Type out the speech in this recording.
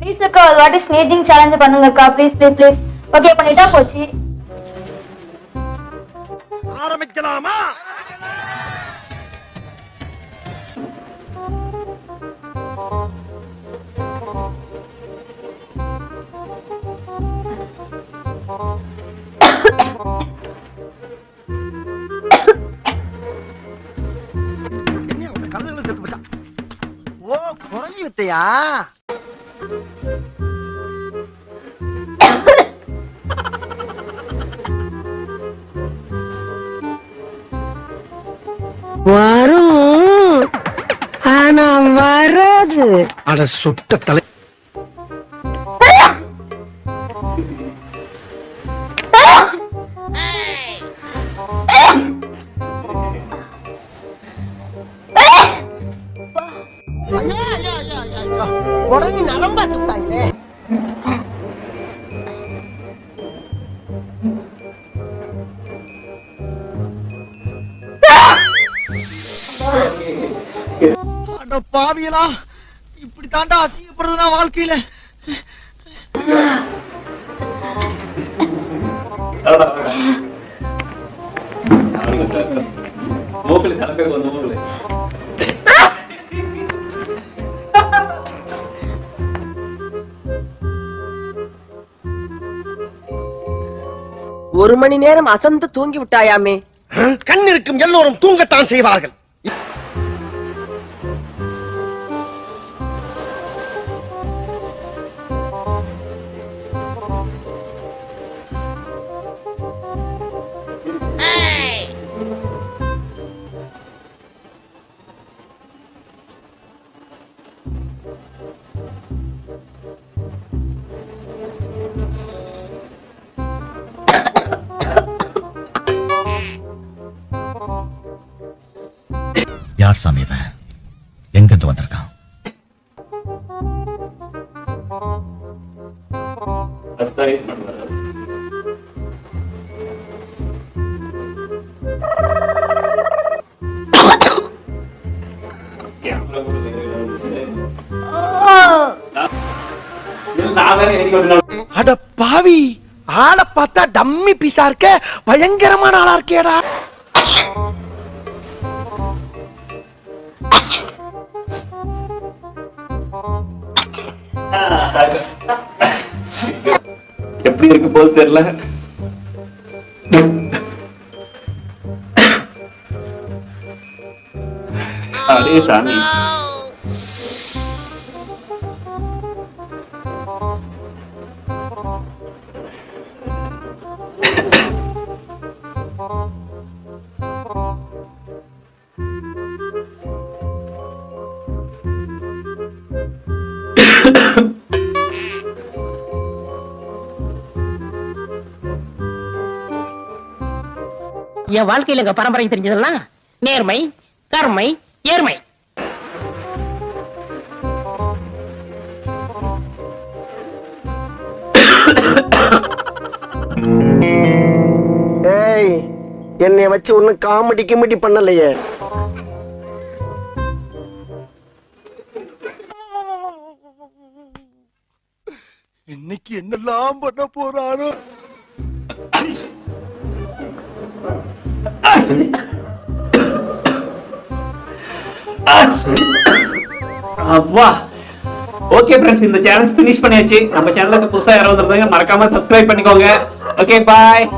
Please அக்கா ஒரு வாட்டி ஸ்னேஜிங் சேலஞ்ச் பண்ணுங்க அக்கா ப்ளீஸ் ப்ளீஸ் ப்ளீஸ். ஓகே பண்ணிட்டா போச்சு. ஆரம்பிக்கலாமா? ஓ குரலி வித்தையா? வரும் ஆனா வராது. அட சுட்ட தலை. உடனே நரம்பா துட்டாங்களே. அட பாவியலா, இப்படி தாண்டா அசிங்கப்படுறதுனா வாழ்க்கையில. ஒரு மணி நேரம் அசந்து தூங்கி விட்டாயாமே. கண் இருக்கும் எல்லோரும் தூங்கத்தான் செய்வார்கள். யார் சாமி இவன்? எங்கிருந்து வந்திருக்கான்? அட பாவி, ஆளை பார்த்தா டம்மி பீஸா இருக்க, பயங்கரமான ஆளா இருக்கேடா. எப்படி இருக்கு போது தெரியல. அடே சாமி, என் வாழ்க்கையில எங்க பரம்பரை தெரிஞ்சதெல்லாம் நேர்மை, கருமை, ஏர்மை. ஏய், என்னை வச்சு ஒன்னும் காமெடி கிமெடி பண்ணலையே. இன்னைக்கு என்னெல்லாம் பண்ண போறாரோ. அப்பா ஓகே ஃப்ரெண்ட்ஸ், இந்த சேலஞ்ச் ஃபினிஷ் பண்ணியாச்சு. நம்ம சேனலுக்கு புதுசா யாராவது வந்திருந்தாங்க மறக்காம சப்ஸ்கிரைப் பண்ணிக்கோங்க. Okay bye.